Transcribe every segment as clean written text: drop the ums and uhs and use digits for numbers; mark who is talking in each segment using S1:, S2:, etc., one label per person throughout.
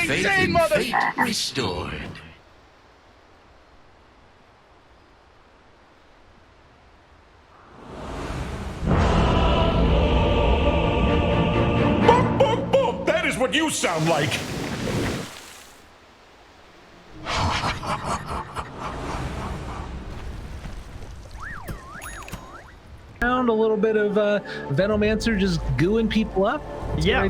S1: Maintain, mother! Fate restored.
S2: Bump, bump, bump! That is what you sound like!
S3: Found a little bit of Venomancer just gooing people up.
S4: Yeah,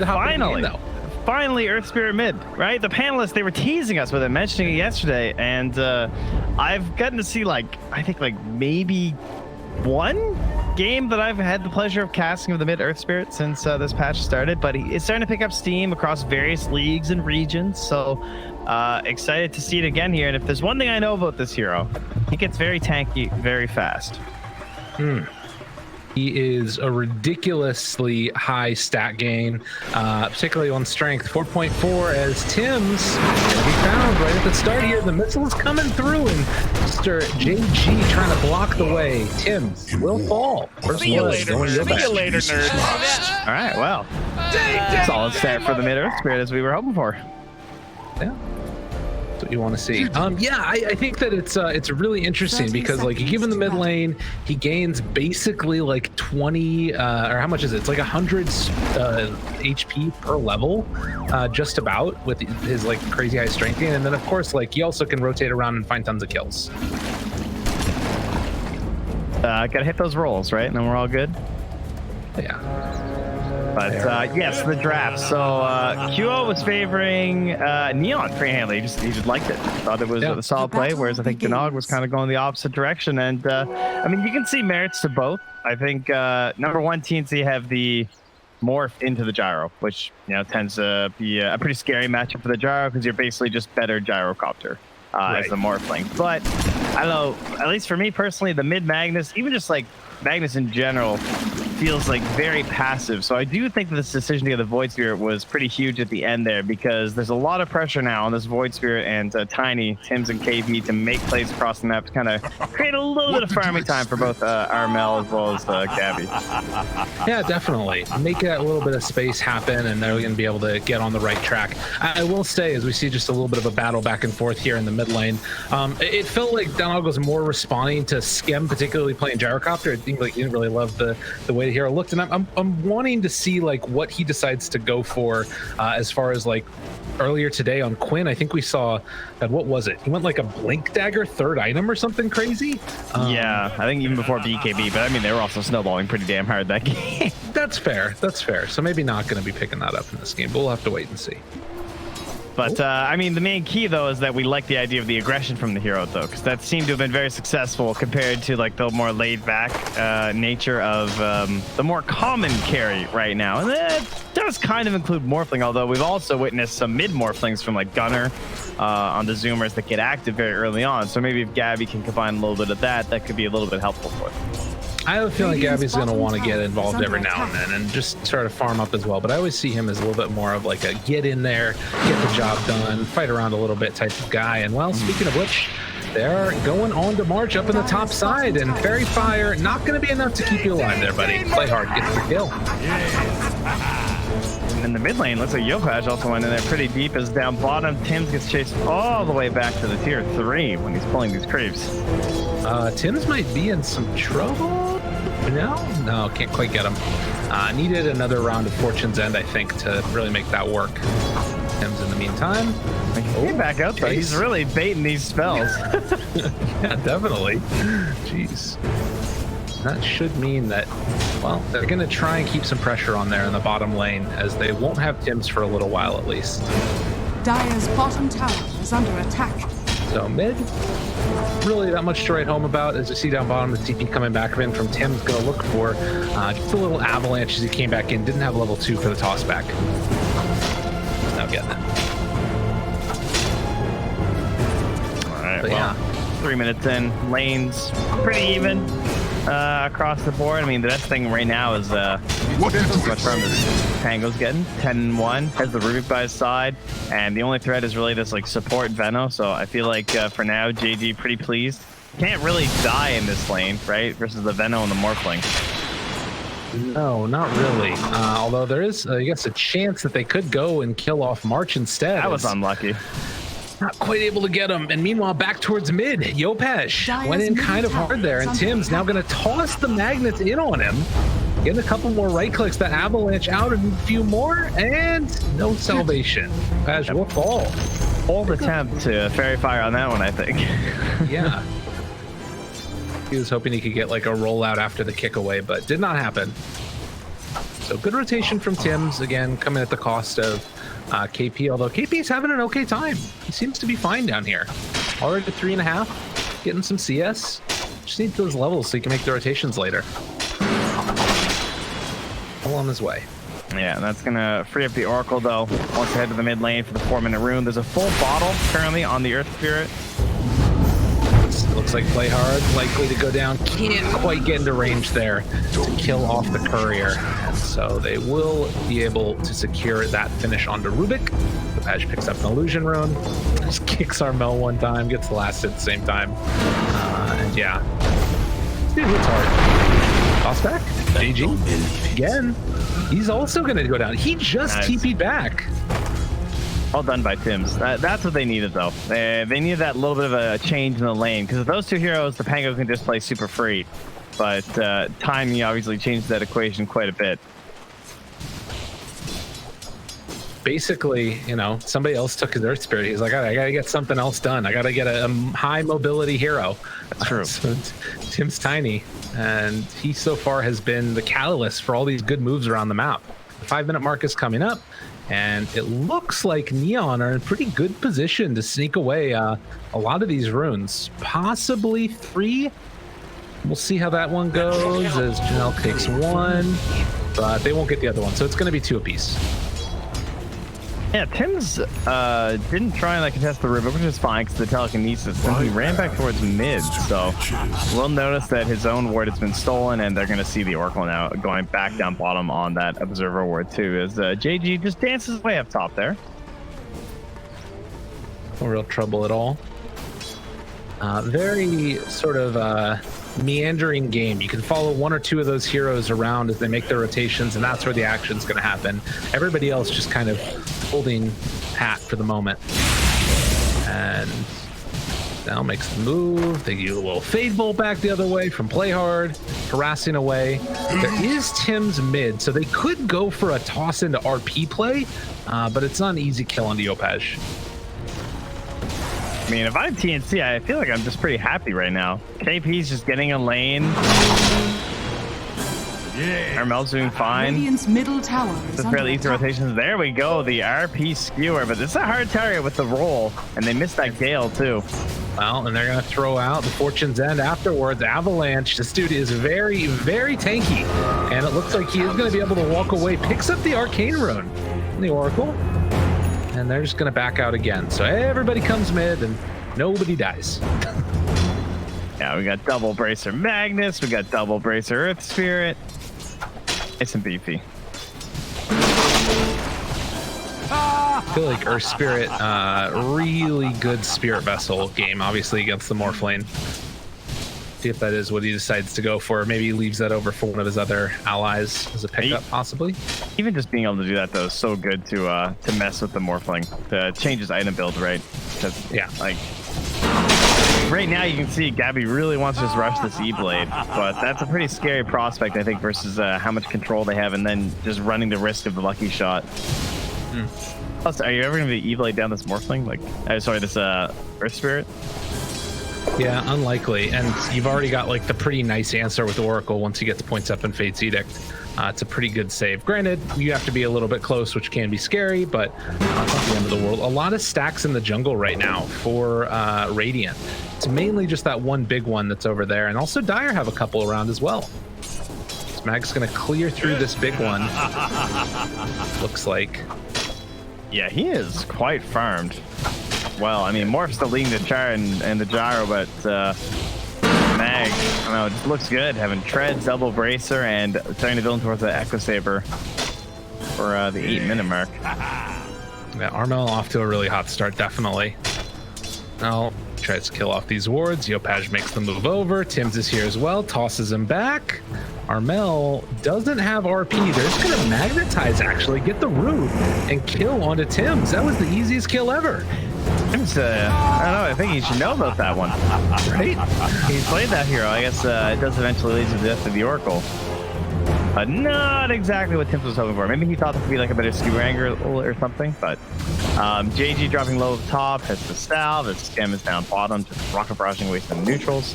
S4: finally Earth Spirit mid, right? The panelists, they were teasing us with it, mentioning it yesterday, and I've gotten to see I think maybe one game that I've had the pleasure of casting of the mid Earth Spirit since this patch started, but it's starting to pick up steam across various leagues and regions, so excited to see it again here. And if there's one thing I know about this hero, he gets very tanky very fast.
S3: He is a ridiculously high stat gain, particularly on strength. 4.4 as Tim's going to be found right at the start here. The missile is coming through, and Mr. JG trying to block the way. Tim's will fall.
S4: See you later, nerd. All right, well, solid start for the mid Earth Spirit as we were hoping for.
S3: Yeah. That's what you want to see. Yeah, I think that it's really interesting because you give him the mid lane, he gains basically 20 or how much is it? It's 100 HP per level, just about, with his crazy high strength gain, and then of course he also can rotate around and find tons of kills.
S4: Gotta hit those rolls, right? And then we're all good.
S3: Yeah.
S4: But yes, the draft. So QO was favoring Neon pretty handily. He just liked it. Thought it was a solid play, whereas I think Denog was kind of going the opposite direction. And I mean, you can see merits to both. I think number one, TnC have the morph into the gyro, which tends to be a pretty scary matchup for the gyro because you're basically just better Gyrocopter as the morphling. But I don't know, at least for me personally, the mid Magnus, even just Magnus in general, feels very passive. So I do think that this decision to get the Void Spirit was pretty huge at the end there, because there's a lot of pressure now on this Void Spirit and Tiny, Tims, and KB to make plays across the map to kind of create a little bit of farming time for both Armel as well as Gabbi.
S3: Yeah, definitely. Make that little bit of space happen, and they're going to be able to get on the right track. I will say, as we see just a little bit of a battle back and forth here in the mid lane, it felt like Denog was more responding to Skem, particularly playing Gyrocopter. I think he didn't really love the way the hero looked, and I'm wanting to see what he decides to go for as far as earlier today on Quinn. I think we saw that, what was it? He went a Blink Dagger third item or something crazy.
S4: Yeah, I think even before BKB, but I mean they were also snowballing pretty damn hard that game.
S3: That's fair. So maybe not going to be picking that up in this game, but we'll have to wait and see.
S4: But, I mean, the main key, though, is that we like the idea of the aggression from the hero, though, because that seemed to have been very successful compared to, the more laid-back nature of the more common carry right now. And that does kind of include Morphling, although we've also witnessed some mid-Morphlings from, Gunner on the Zoomers that get active very early on. So maybe if Gabbi can combine a little bit of that, that could be a little bit helpful for them.
S3: I have a feeling Gabby's going to want to get involved every now and then and just sort of farm up as well. But I always see him as a little bit more of a get in there, get the job done, fight around a little bit type of guy. And well, speaking of which, they're going on to March up in the top side, and Fairy Fire not going to be enough to keep you alive there, buddy. Play hard, get the kill.
S4: And in the mid lane, looks like Yopaj also went in there pretty deep, as down bottom, Tims gets chased all the way back to the tier 3 when he's pulling these creeps.
S3: Tims might be in some trouble. No, can't quite get him. Needed another round of Fortune's End, I think, to really make that work. Tims in the meantime.
S4: Get back out though. He's really baiting these spells.
S3: Yeah, definitely. Jeez. That should mean that, well, they're going to try and keep some pressure on there in the bottom lane, as they won't have Tims for a little while at least.
S5: Dire's bottom tower is under attack.
S3: So mid, really that much to write home about. As you see down bottom, the TP coming back in from Tim's going to look for just a little avalanche as he came back in. Didn't have level 2 for the toss back. Now getting it.
S4: All right, but well, 3 minutes in, lanes pretty even across the board. I mean, the best thing right now is much farm as Tango's getting 10-1, has the Rubik by his side, and the only threat is really this support Veno. So I feel like for now JG pretty pleased. Can't really die in this lane, right? Versus the Veno and the Morphling.
S3: No, not really. Although there is, I guess, a chance that they could go and kill off March instead.
S4: That was unlucky.
S3: Not quite able to get him. And meanwhile, back towards mid, Yopaj went in kind of hard there. And Tim's now going to toss the magnets in on him. Getting a couple more right clicks, that avalanche out and a few more, and no salvation. Yopaj will fall.
S4: Bold attempt to fairy fire on that one, I think.
S3: Yeah. He was hoping he could get like a rollout after the kick away, but did not happen. So good rotation from Tim's, again, coming at the cost of KP, although KP's having an okay time. He seems to be fine down here. Already at 3.5, getting some CS. Just needs those levels so he can make the rotations later. All on his way.
S4: Yeah, and that's going to free up the Oracle, though. Wants to head to the mid lane for the 4-minute rune. There's a full bottle currently on the Earth Spirit.
S3: Looks like Play Hard likely to go down. Can't quite get into range there to kill off the courier. And so they will be able to secure that finish onto Rubik. The patch picks up an illusion rune. Just kicks Armel one time, gets the last at the same time. And yeah. Dude, it's hard. Toss back. GG. Again. He's also going to go down. He just TP'd back.
S4: Well done by Tims. That's what they needed, though. They needed that little bit of a change in the lane, because with those two heroes, the Pango can just play super free. But timing obviously changed that equation quite a bit.
S3: Basically, you know, somebody else took his Earth Spirit. He's like, I gotta get something else done. I gotta get a high mobility hero.
S4: That's true.
S3: So Tim's tiny, and he so far has been the catalyst for all these good moves around the map. The 5-minute mark is coming up, and it looks like Neon are in pretty good position to sneak away a lot of these runes. Possibly 3. We'll see how that one goes as Janelle takes 1, but they won't get the other one, so it's going to be 2 apiece.
S4: Yeah, Tim's didn't try and contest the Rubik, which is fine because the telekinesis, and he ran back towards mid, so we'll notice that his own ward has been stolen, and they're going to see the Oracle now going back down bottom on that Observer ward too, as JG just dances way up top there.
S3: No real trouble at all. Very sort of meandering game. You can follow 1 or 2 of those heroes around as they make their rotations, and that's where the action's going to happen. Everybody else just kind of holding pat for the moment. And now makes the move. They do a little fade bolt back the other way from Play Hard, harassing away. There is Tim's mid, so they could go for a toss into RP play, but it's not an easy kill on the Yopaj.
S4: I mean, if I'm TnC, I feel like I'm just pretty happy right now. KP's just getting a lane. Yeah. Armel's doing fine.
S5: Radiant's middle tower is
S4: Just fairly easy rotations. There we go, the RP skewer, but this is a hard target with the roll, and they missed that Gale too.
S3: Well, and they're going to throw out the Fortune's End afterwards. Avalanche, this dude is very, very tanky, and it looks like he is going to be able to walk away. Picks up the Arcane Rune in the Oracle, and they're just going to back out again. So everybody comes mid, and nobody dies.
S4: Yeah, we got double Bracer Magnus, we got double Bracer Earth Spirit. It's some beefy.
S3: I feel like Earth Spirit, really good Spirit Vessel game, obviously against the Morphling. See if that is what he decides to go for. Maybe he leaves that over for one of his other allies as a pickup, possibly.
S4: Even just being able to do that, though, is so good to mess with the Morphling, to change his item build, right? Because,
S3: yeah,
S4: like, right now you can see Gabbi really wants to just rush this E-Blade, but that's a pretty scary prospect, I think, versus how much control they have, and then just running the risk of the lucky shot. Plus, are you ever going to be E-Blade down this Morphling? Like, sorry, this Earth Spirit?
S3: Yeah, unlikely. And you've already got like the pretty nice answer with Oracle once he gets points up in Fate's Edict. It's a pretty good save. Granted, you have to be a little bit close, which can be scary, but it's not the end of the world. A lot of stacks in the jungle right now for Radiant. It's mainly just that one big one that's over there, and also Dire have a couple around as well. Smag's going to clear through this big one. Looks like.
S4: Yeah, he is quite farmed. Well, I mean, Morph's still leading the char and the gyro, but Mag, I don't know, it just looks good. Having treads, double bracer, and starting to build towards the Echo Saber for the 8-minute mark.
S3: Yeah, Armel off to a really hot start, definitely. Now, Tries to kill off these wards. Yopaj makes the move over. Tim's is here as well. Tosses him back. Armel doesn't have RP. They're just going to magnetize, actually, get the root and kill onto Tim's. That was the easiest kill ever.
S4: Tim's, I don't know. I think he should know about that one. Right? He's played that hero. I guess it does eventually lead to the death of the Oracle. But not exactly what Tim was hoping for. Maybe he thought this would be like a better skewer angle or something. But JG dropping low at the top, hits the salve. His scam is down bottom, just rocket barraging away some neutrals.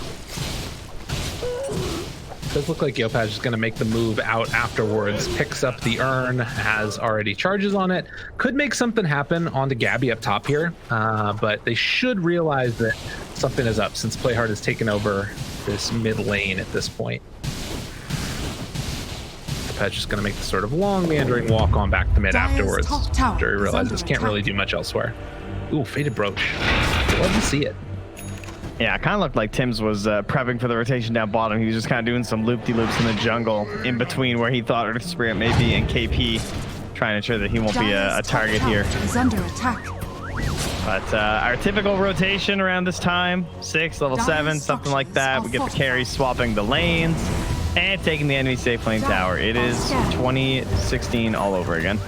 S3: Does look like Yopaj is going to make the move out afterwards. Picks up the urn, has already charges on it. Could make something happen onto Gabbi up top here, but they should realize that something is up since Playhard has taken over this mid lane at this point. Yopaj is going to make the sort of long meandering walk on back to mid afterwards. After he realizes can't really do much elsewhere. Ooh, Faded Brooch. Love to see it.
S4: Yeah, it kind of looked like Tim's was prepping for the rotation down bottom. He was just kind of doing some loop-de-loops in the jungle in between where he thought Earth Spirit may be and KP, trying to ensure that he won't be a target here.
S5: Is under attack.
S4: But our typical rotation around this time, 6, level 7, something like that. We get the carries swapping the lanes and taking the enemy safe lane tower. It is 2016 all over again.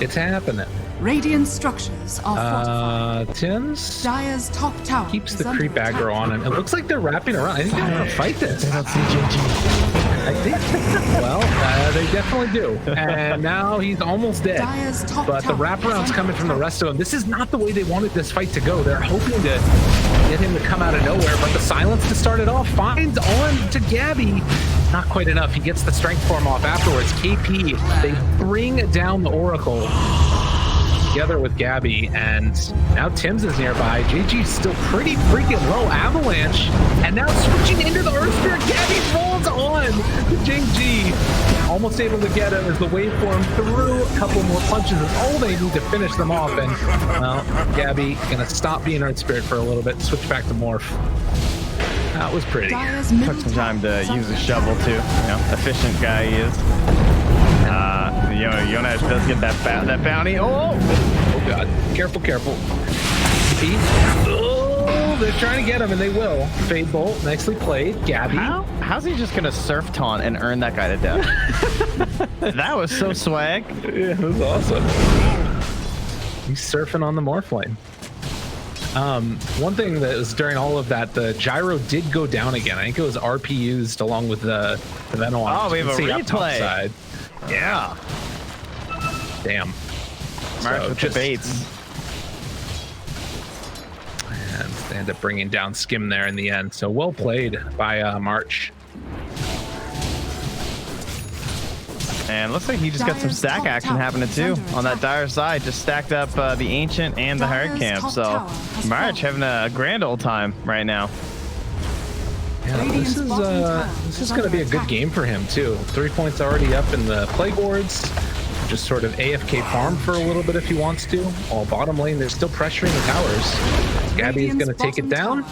S3: It's happening.
S5: Radiant structures are fortified.
S3: Tim's
S5: Dire's top tower
S3: keeps
S5: is
S3: the
S5: under
S3: creep
S5: attack.
S3: aggro on, and it looks like they're wrapping around. I think they want to fight this.
S4: They don't see JG.
S3: I think. Well, they definitely do. And now he's almost dead.
S5: Dire's top
S3: But the
S5: tower is
S3: wraparound's
S5: under
S3: coming from the
S5: attack.
S3: rest of them. This is not the way they wanted this fight to go. They're hoping to get him to come out of nowhere, but the silence to start it off finds on to Gabbi. Not quite enough. He gets the strength form off afterwards. KP, they bring down the Oracle together with Gabbi, and now Tim's is nearby. JG's still pretty freaking low. Avalanche, and now switching into the Earth Spirit. Gabbi falls on to JG. Almost able to get him as the waveform through a couple more punches is all they need to finish them off. And well, Gabbi gonna stop being Earth Spirit for a little bit, switch back to Morph. That was pretty.
S5: Dire's middle
S4: Took some time to
S5: tower is
S4: use
S5: under
S4: a shovel too. You know, efficient guy he is. Jonas does get that bounty. Oh
S3: God. Careful, careful. Pete. Oh, they're trying to get him, and they will. Fade Bolt, nicely played. Gabbi.
S4: How's he just gonna surf taunt and earn that guy to death? That was so swag.
S3: Yeah, it was awesome. He's surfing on the Morphling. One thing that was during all of that, the gyro did go down again. I think it was RP used along with the Venom.
S4: Oh, we have a replay.
S3: Side.
S4: Yeah.
S3: Damn.
S4: March with the baits.
S3: And they end up bringing down Skim there in the end. So well played by March.
S4: And looks like he just got some stack action happening too on that Dire side. Just stacked up the Ancient and the Hard Camp. So March having a grand old time right now.
S3: Yeah, this is going to be a good game for him too. 3 points already up in the Plague Wards. Just sort of AFK farm for a little bit if he wants to. While bottom lane, they're still pressuring the towers. Gabbi is going to take it down.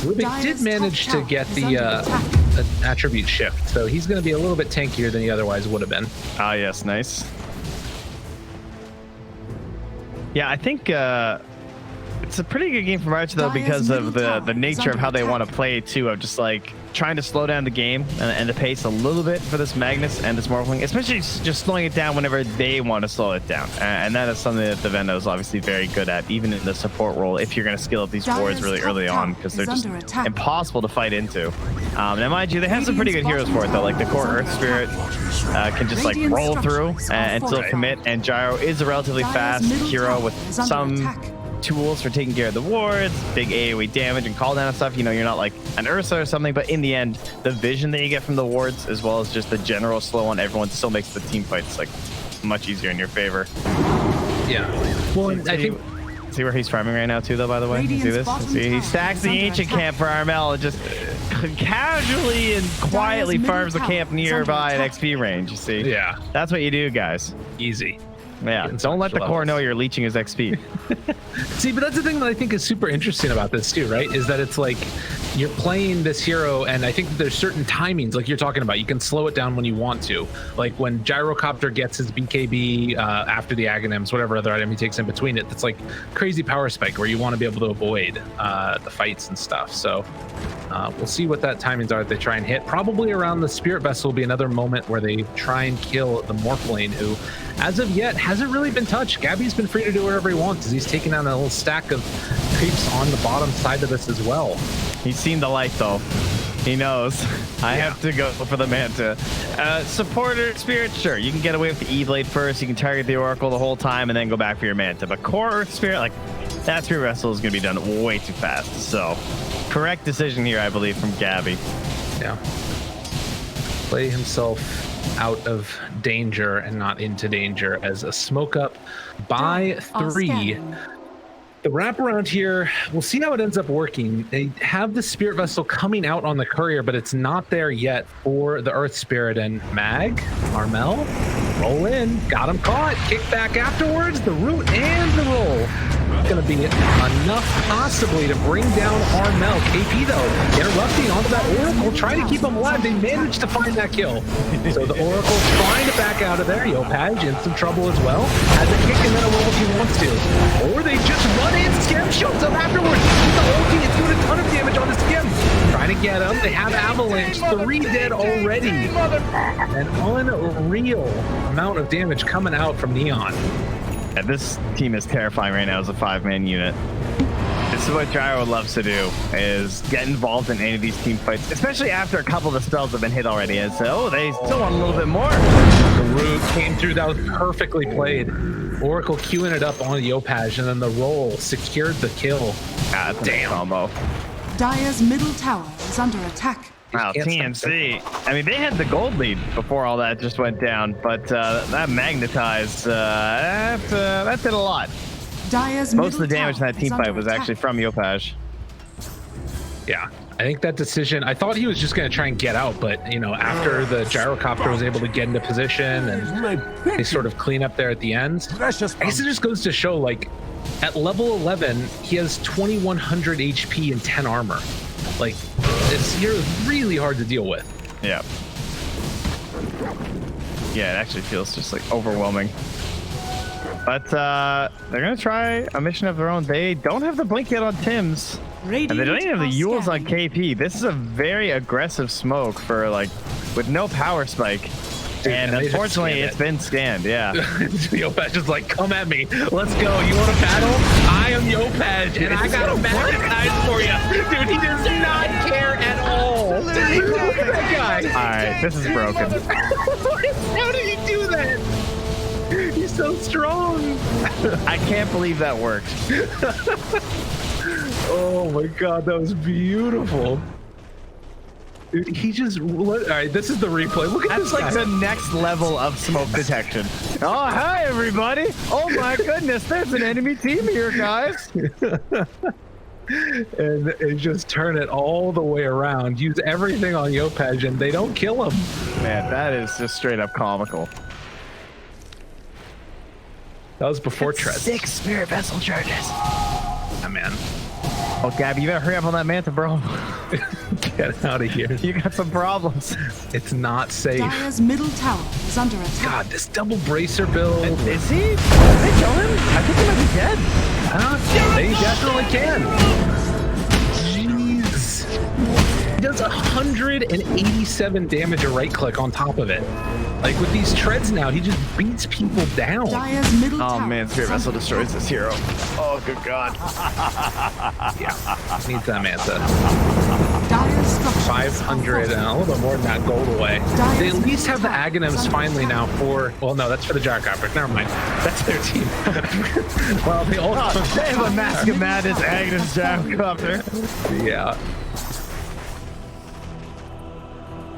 S3: Rubik did manage to get the attribute shift, so he's going to be a little bit tankier than he otherwise would have been.
S4: Ah, yes, nice. Yeah, I think it's a pretty good game for March though because of the nature of how they want to play too, of just like trying to slow down the game and the pace a little bit for this Magnus and this Morphling, especially just slowing it down whenever they want to slow it down. And that is something that the Vendo is obviously very good at, even in the support role, if you're going to skill up these wards really early on, because they're just impossible to fight into. Now, mind you, they have some pretty good heroes for it though, like the core Earth Spirit can just like roll through and still commit, and Gyro is a relatively fast hero with some tools for taking care of the wards, big AoE damage and call down and stuff. You know, you're not like an Ursa or something, but in the end, the vision that you get from the wards, as well as just the general slow on everyone, still makes the team fights like much easier in your favor.
S3: Yeah. Well, I think.
S4: See where he's farming right now too, though. By the way, see this? See, he stacks the Ancient Camp for Armel and just casually and quietly farms the camp nearby at XP range. You see?
S3: Yeah.
S4: That's what you do, guys.
S3: Easy.
S4: Yeah, don't let the core know you're leeching his XP.
S3: See, but that's the thing that I think is super interesting about this too, right? Is that it's like you're playing this hero, and I think that there's certain timings, like you're talking about. You can slow it down when you want to. Like when Gyrocopter gets his BKB after the Aghanims, whatever other item he takes in between it, that's like crazy power spike where you want to be able to avoid the fights and stuff. So we'll see what that timings are that they try and hit. Probably around the Spirit Vessel will be another moment where they try and kill the Morphling, who, as of yet, hasn't really been touched. Gabbi's been free to do whatever he wants, as he's taking down a little stack of creeps on the bottom side of this as well.
S4: He's seen the light, though. He knows. I have to go for the Manta. Supporter Spirit, sure. You can get away with the E-Blade first. You can target the Oracle the whole time and then go back for your Manta. But Core Earth Spirit, like, that Spirit Vessel is going to be done way too fast. So, correct decision here, I believe, from Gabbi.
S3: Yeah. Play himself out of danger and not into danger as a smoke up by 3. The wraparound here, we'll see how it ends up working. They have the Spirit Vessel coming out on the courier, but it's not there yet for the Earth Spirit. And Mag, Armel, roll in, got him caught, kick back afterwards, the root and the roll. Going to be enough possibly to bring down Armel. KP though, interrupting onto that Oracle, trying to keep him alive. They managed to find that kill. So the Oracle trying to back out of there. Yopaj in some trouble as well. Has a kick and then a roll if he wants to. Or they just run in, Skim shows up afterwards. The ulti is doing a ton of damage on the Skim. Trying to get him. They have Avalanche. 3 dead already. An unreal amount of damage coming out from Neon.
S4: Yeah, this team is terrifying right now as a 5-man unit. This is what Gyro loves to do, is get involved in any of these team fights, especially after a couple of the spells have been hit already. And so, they still want a little bit more.
S3: The root came through. That was perfectly played. Oracle queuing it up on Yopaj, and then the roll secured the kill.
S4: Ah, damn combo.
S5: Dire's middle tower is under attack.
S4: Wow, TnC. I mean, they had the gold lead before all that just went down, but that magnetized, that did a lot.
S5: Dire's
S4: Most of the damage in that team fight was actually from Yopaj.
S3: Yeah, I think that decision, I thought he was just going to try and get out, but, you know, after the Gyrocopter was able to get into position and they sort of clean up there at the end, I guess it just goes to show, like, at level 11, he has 2100 HP and 10 armor. Like, this hero is really hard to deal with.
S4: Yeah. Yeah, it actually feels just like overwhelming. But they're gonna try a mission of their own. They don't have the blink yet on Tim's, and they don't even have the Yules on KP. This is a very aggressive smoke for like with no power spike. Dude, and unfortunately, it's been scanned, yeah.
S3: Yopaj is like, come at me. Let's go. You want to battle? I am Yopaj, and I got a magnetize for you. Dude, he does not care at all. Look at that guy.
S4: All right, this is broken.
S3: How did he do that? He's so strong.
S4: I can't believe that worked.
S3: Oh my God, that was beautiful. Dude, he just, all right, this is the replay. Look at this guy.
S4: That's like the next level of smoke detection. Oh, hi, everybody. Oh, my goodness. There's an enemy team here, guys.
S3: And just turn it all the way around. Use everything on Yopaj, and they don't kill him.
S4: Man, that is just straight up comical.
S3: That was before Tread.
S4: 6 Spirit Vessel charges.
S3: Ah, man.
S4: Oh, Gabbi, you better hurry up on that Manta, bro.
S3: Get out of here.
S4: You got some problems.
S3: It's not safe.
S5: Dire's middle tower is under attack.
S3: God, this double bracer build.
S4: Is he? Did they kill him? I think he might be dead.
S3: They definitely can. Jeez. He does 187 damage a right click on top of it. Like with these treads now, he just beats people down.
S5: Dire's middle tower.
S4: Oh man, Spirit Vessel destroys this hero. Oh good God.
S3: Yeah, needs that Manta.
S5: Dire's structures
S3: 500 and a little bit more than that gold away. They at least have the Aghanims finally now for, well no, that's for the Gyrocopter. Never mind. That's their team. Well, they all
S4: they have a Mask of Madness Aghanims Gyrocopter.
S3: Yeah.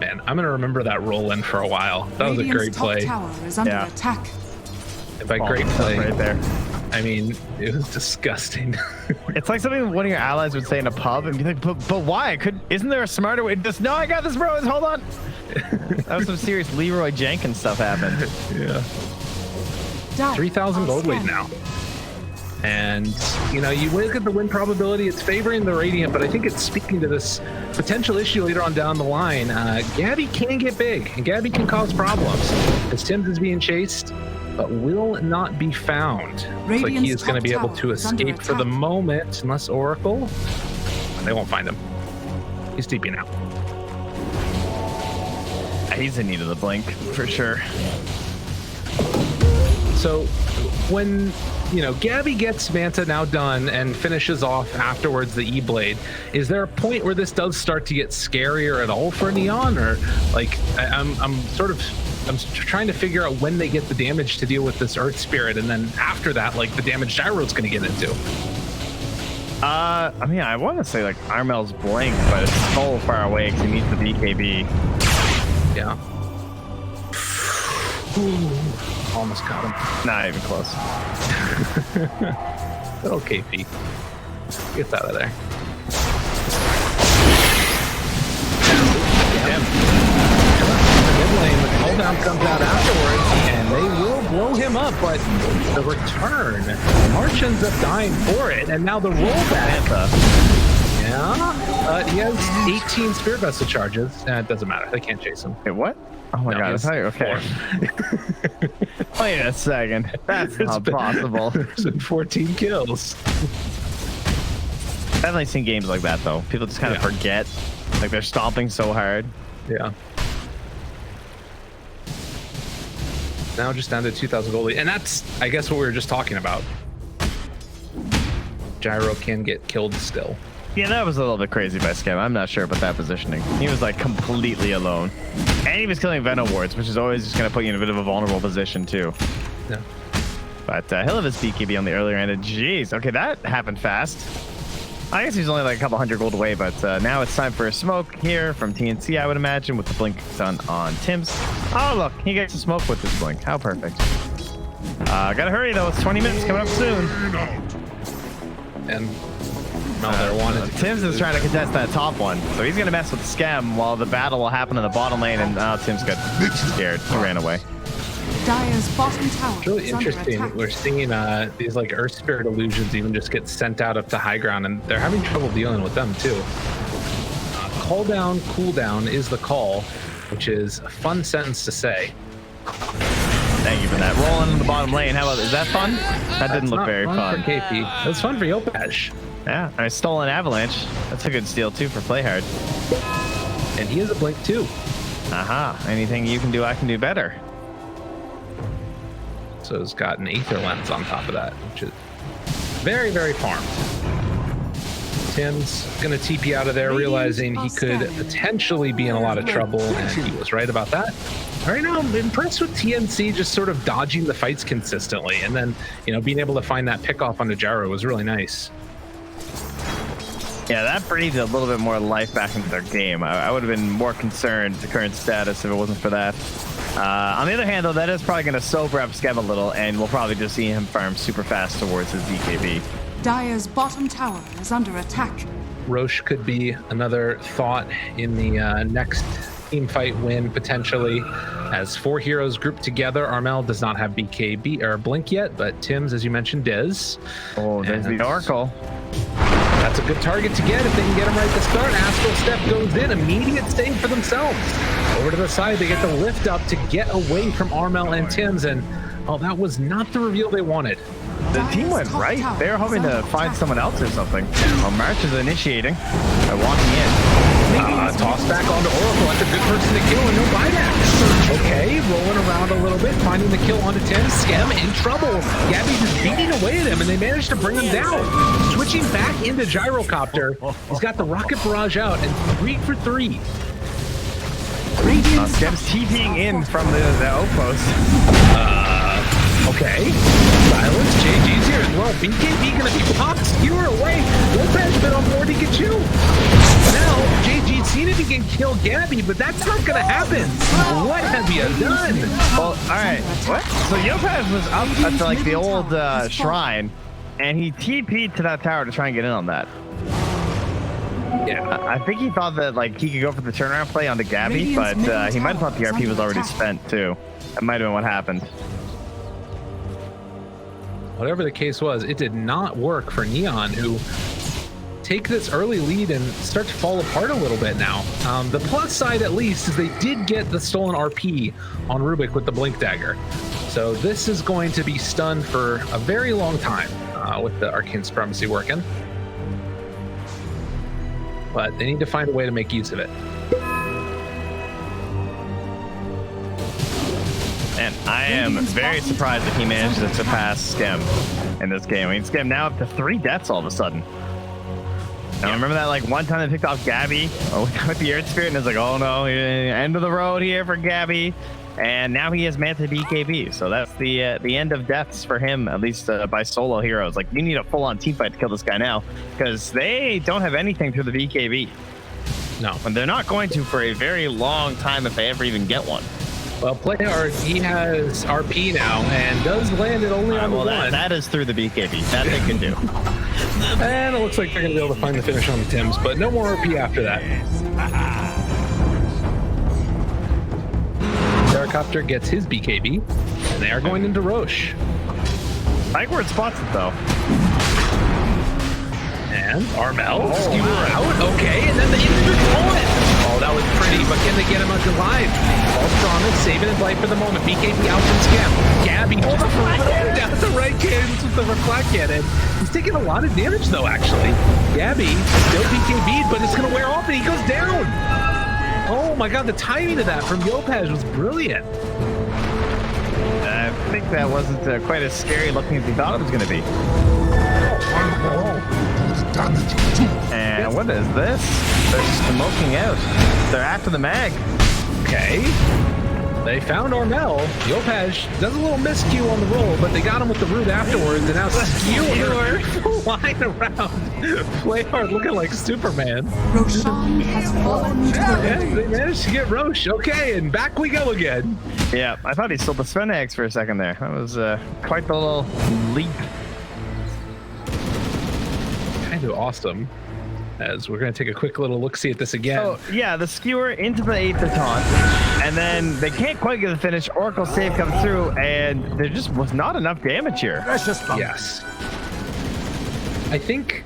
S3: Man, I'm gonna remember that roll in for a while. That was a great play.
S5: Tower is under attack.
S3: And by great play,
S4: right there.
S3: I mean, it was disgusting.
S4: It's like something one of your allies would say in a pub and be like, but why? Isn't there a smarter way? No, I got this, bro. Hold on. That was some serious Leroy Jenkins stuff happened.
S3: Yeah.
S5: Dire
S3: 3,000 gold
S5: are
S3: lead now. And, you know, you look at the win probability, it's favoring the Radiant, but I think it's speaking to this potential issue later on down the line. Gabbi can get big, and Gabbi can cause problems. As TnC is being chased, but will not be found. Looks like he is going to be able to escape for the moment, unless Oracle. They won't find him. He's TP now.
S4: He's in need of the blink, for sure.
S3: So when, you know, Gabbi gets Manta now done and finishes off afterwards the E-Blade, is there a point where this does start to get scarier at all for Neon? Or, like, I'm trying to figure out when they get the damage to deal with this Earth Spirit, and then after that, like, the damage Gyro's going to get into.
S4: I mean, I want to say, like, Armel's blink, but it's so far away because he needs the BKB.
S3: Yeah. Ooh, almost got him.
S4: Not even close.
S3: Little KP. Gets out of there. Mid lane, the cooldown comes out afterwards, and they will blow him up, but the return, March ends up dying for it, and now the rollback. Yeah, he has 18 Spirit Vessel charges. It doesn't matter. They can't chase him.
S4: Wait, what? Oh my god, that's okay. Wait a second. That's not possible.
S3: There's been 14 kills.
S4: I've definitely seen games like that, though. People just kind of forget. Like, they're stomping so hard.
S3: Yeah. Now just down to 2,000 gold lead. And that's, I guess, what we were just talking about. Gyro can get killed still.
S4: Yeah, that was a little bit crazy by Scam. I'm not sure about that positioning. He was, like, completely alone. And he was killing Venom wards, which is always just going to put you in a bit of a vulnerable position, too.
S3: Yeah.
S4: But he'll have his BKB on the earlier end. Jeez, okay, that happened fast. I guess he's only like a couple hundred gold away, but now it's time for a smoke here from TnC, I would imagine, with the blink done on Tim's. Oh, look, he gets a smoke with this blink. How perfect. Gotta hurry, though. It's 20 minutes coming up soon.
S3: And no, they're wanted.
S4: Tim's is trying to contest that top one, so he's gonna mess with the Scam while the battle will happen in the bottom lane, and Tim's got scared. He ran away.
S5: Dire's bottom tower
S3: It's really
S5: is under
S3: interesting.
S5: attack.
S3: We're seeing these like Earth Spirit illusions even just get sent out up to high ground, and they're having trouble dealing with them too. Call down, cool down is the call, which is a fun sentence to say.
S4: Thank you for that. Rolling in the bottom lane. How about, is that fun? That didn't look very fun.
S3: For KP. It was fun for Yopaj.
S4: Yeah, I stole an Avalanche. That's a good steal too for Playhard.
S3: And he has a blink too.
S4: Aha, anything you can do, I can do better.
S3: So it's got an Aether Lens on top of that, which is very, very farmed. Tim's gonna TP out of there, realizing he could potentially be in a lot of trouble, and he was right about that. Right now, I'm impressed with TnC just sort of dodging the fights consistently, and then, you know, being able to find that pick off onto Gyro was really nice.
S4: Yeah, that breathed a little bit more life back into their game. I would have been more concerned with the current status if it wasn't for that. On the other hand, though, that is probably going to sober up Skev a little, and we'll probably just see him farm super fast towards his BKB.
S5: Dire's bottom tower is under attack.
S3: Roche could be another thought in the next team fight win, potentially. As 4 heroes grouped together, Armel does not have BKB or Blink yet, but Tim's, as you mentioned, does.
S4: Oh, there's the Oracle.
S3: That's a good target to get if they can get him right to start. Astral Step goes in, immediate save for themselves. Over to the side, they get the lift up to get away from Armel and Tim's, and oh, that was not the reveal they wanted.
S4: The team went right. They were hoping to find someone else or something. Well, March is initiating by walking in.
S3: Toss back onto Oracle. That's a good person to kill, and no buyback. Okay, rolling around a little bit, finding the kill onto Tim. Scam in trouble. Gabbi just beating away at him, and they managed to bring him down. Switching back into Gyrocopter. He's got the Rocket Barrage out, and 3 for 3.
S4: Scam's TPing in from the outpost.
S3: Okay. Silence. JG's here as well. BKB gonna be popped. Skewer away. Lopez been on board to get you. Now, JG seen if he can kill Gabbi, but that's not gonna happen. What have you done?
S4: Well, alright. What? So Yopaz was up at like the old shrine, and he TP'd to that tower to try and get in on that.
S3: Yeah.
S4: I think he thought that like he could go for the turnaround play onto Gabbi, but he might have thought the RP was already spent too. That might have been what happened.
S3: whatever the case was, it did not work for Neon, who take this early lead and start to fall apart a little bit now. The plus side, at least, is they did get the stolen RP on Rubik with the Blink Dagger. So this is going to be stunned for a very long time with the Arcane Supremacy working. But they need to find a way to make use of it.
S4: And I am very surprised that he managed to surpass Skem in this game. I mean, Skem now up to 3 deaths all of a sudden. Now, remember that like one time they picked off Gabbi with the Earth Spirit, and it's like, oh no, end of the road here for Gabbi. And now he has Manta BKB, so that's the end of deaths for him, at least by solo heroes. Like, you need a full-on team fight to kill this guy now, because they don't have anything through the BKB.
S3: No.
S4: And they're not going to for a very long time if they ever even get one.
S3: Well, Playhard, he has RP now and does land it only on the one.
S4: That is through the BKB. That they can do.
S3: And it looks like they're going to be able to find the finish on the Tims, but no more RP after that. Gyrocopter gets his BKB, and they are going into Roche.
S4: Backward spots it, though.
S3: And Armel, skewer out, okay, and then the instant bullet. Oh, that was pretty, but can they get him out alive? False promise, saving his life for the moment. BKB out from Scam. Gabbi, hold the flag down at the right cadence with the reflect cannon. He's taking a lot of damage, though, actually. Gabbi still BKB'd, but it's going to wear off, and he goes down. Oh my god, the timing of that from Yopaj was brilliant.
S4: I think that wasn't quite as scary looking as he thought it was going to be. And what is this? They're smoking out. They're after the mag.
S3: Okay. They found Armel. Yopaj does a little miscue on the roll, but they got him with the root afterwards, and now Skewer flying around. Playhard looking like Superman.
S5: Roshan has fallen to the
S3: Yeah, they managed to get Roche. Okay, and back we go again.
S4: Yeah, I thought he stole the Svenax for a second there. That was quite the little leap.
S3: Kind of awesome. As we're going to take a quick little look-see at this again.
S4: So, yeah, the skewer into the 8th to taunt, and then they can't quite get the finish. Oracle save comes through, and there just was not enough damage here.
S3: Yes. I think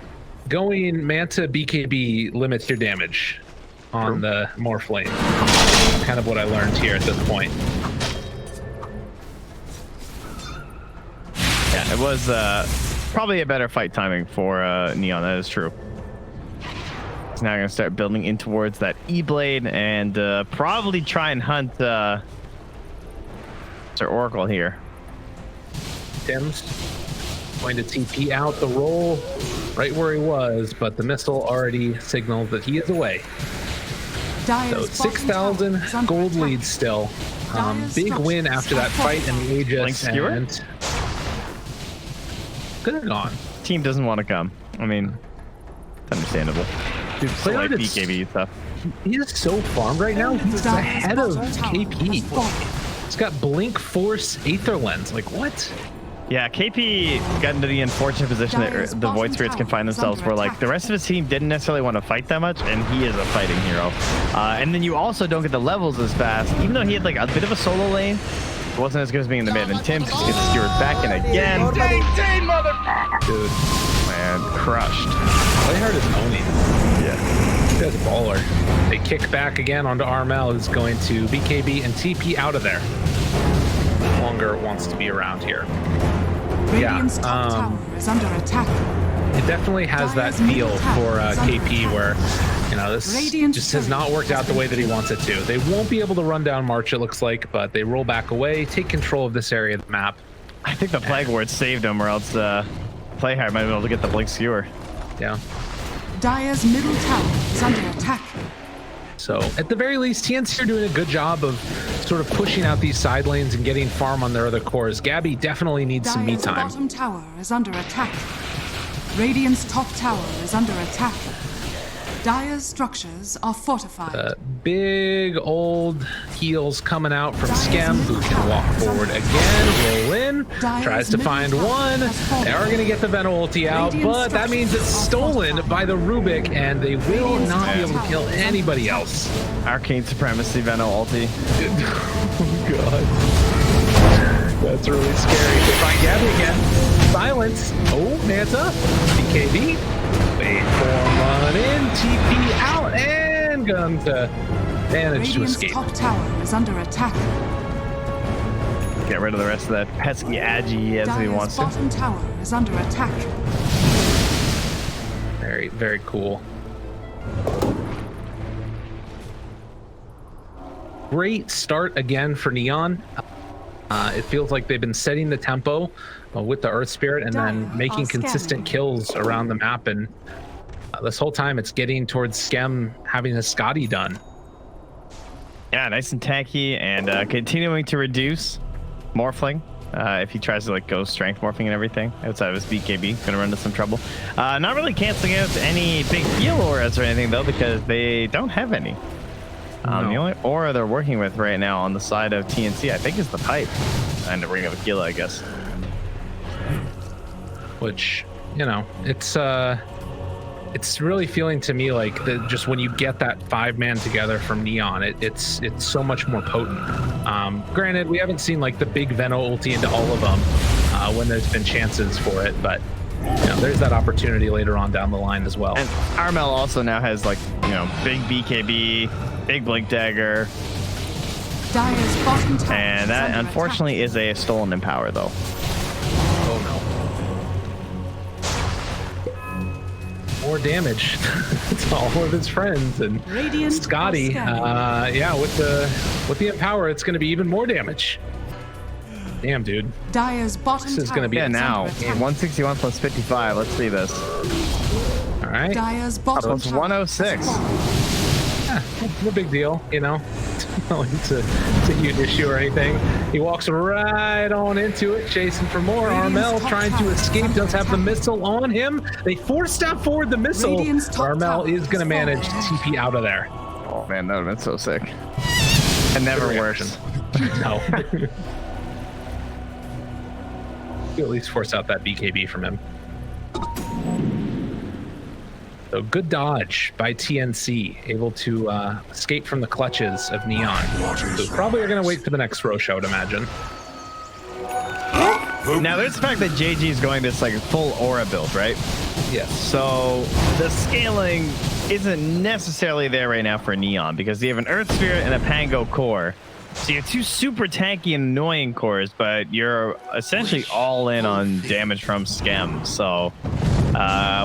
S3: going Manta BKB limits your damage on the Morphling. Kind of what I learned here at this point.
S4: Yeah, it was probably a better fight timing for Neon, that is true. Now I'm going to start building in towards that E-Blade and probably try and hunt Sir Oracle here.
S3: Tim's going to TP out the roll right where he was, but the missile already signaled that he is away. So 6,000 gold lead still. Big win after that fight in the Aegis. And could have gone.
S4: Team doesn't want to come. I mean, it's understandable. Dude, so like BKB stuff.
S3: He's so farmed right now. He's ahead of KP. He's got Blink, Force, Aether Lens. Like, what?
S4: Yeah, KP got into the unfortunate position that the Void Spirits can find themselves where, like, the rest of his team didn't necessarily want to fight that much, and he is a fighting hero. And then you also don't get the levels as fast. Even though he had, like, a bit of a solo lane, it wasn't as good as being in the mid. And Tim just gets skewered back in again. Dude, man, crushed.
S3: Playhard is owning.
S4: Yeah.
S3: That's a baller. They kick back again onto Armel, who's going to BKB and TP out of there. Longer wants to be around here.
S5: Radiant's top tower is under attack.
S3: It definitely has that feel for KP where, you know, this just has not worked out the way that he wants it to. They won't be able to run down March, it looks like, but they roll back away, take control of this area of the map.
S4: I think the Plague Ward saved him, or else Playhard might be able to get the Blink Skewer.
S3: Yeah.
S5: Dire's middle tower is under attack.
S3: So at the very least, TnC are doing a good job of sort of pushing out these side lanes and getting farm on their other cores. Gabbi definitely needs some me
S5: Dire's
S3: time.
S5: bottom tower is under attack. Radiant's top tower is under attack. Dire's structures are fortified.
S3: Big old heals coming out from Skem, who can walk forward again, roll in, tries to find one. They are going to get the Venom ulti out, but that means it's stolen by the Rubik, and they will not be able to kill anybody else.
S4: Arcane Supremacy Venom ulti.
S3: Oh, God. That's really scary. They find Gabbi again. Silence. Oh, Manta. BKB. Wait for run in. TP out and going to manage to
S5: Radiant's
S3: escape.
S5: top tower is under attack.
S4: Get rid of the rest of that pesky Agi as he
S5: Dire's
S4: wants to.
S5: bottom tower is under attack.
S3: Very, very cool. Great start again for Neon. It feels like they've been setting the tempo with the Earth Spirit and then making consistent kills around the map. And this whole time it's getting towards Skem having his Scotty done.
S4: Yeah, nice and tanky, and continuing to reduce Morphling. If he tries to like go strength morphing and everything outside of his BKB, gonna run into some trouble. Not really canceling out any big heal auras or anything though, because they don't have any. The only aura they're working with right now on the side of TnC, I think, is the pipe and the ring of Aquila, I guess.
S3: Which, you know, it's really feeling to me like just when you get that 5-man together from Neon, it's so much more potent. Granted, we haven't seen like the big Veno ulti into all of them when there's been chances for it, but you know, there's that opportunity later on down the line as well.
S4: And Armel also now has like, you know, big BKB, big Blink Dagger,
S5: Dire's bottom tower
S4: and that unfortunately is a stolen Empower though.
S3: Oh no. More damage to all of his friends and
S5: Radiant
S3: Scotty. Yeah, with the Empower, it's going to be even more damage. Damn, dude.
S5: Dire's bottom
S3: This is
S5: tower
S3: gonna be
S4: Yeah,
S3: it
S4: now
S5: under attack.
S4: 161 plus 55. Let's see this.
S3: All right.
S5: Dire's
S4: So
S5: bottom
S4: it's
S5: tower
S4: 106.
S5: has fallen.
S3: Yeah, no big deal, you know. It's a huge issue or anything. He walks right on into it, chasing for more.
S5: Radiant's
S3: Armel
S5: top
S3: trying to
S5: tower is
S3: escape,
S5: under
S3: does have the
S5: attack.
S3: missile on him. They force-step forward the missile.
S5: Radiant's top
S3: Armel
S5: tower
S3: is going to
S5: is
S3: manage to
S5: falling.
S3: TP out of there.
S4: Oh man, that would have been so sick. And never
S3: Good
S4: works.
S3: reaction. No. You at least force out that BKB from him. So good dodge by TnC, able to escape from the clutches of Neon. So probably are going to wait for the next Roche, I would imagine.
S4: Now there's the fact that JG is going this like full aura build, right?
S3: Yes.
S4: So the scaling isn't necessarily there right now for Neon because you have an Earth Spirit and a Pango core. So you have two super tanky and annoying cores, but you're essentially all in on damage from Skem. So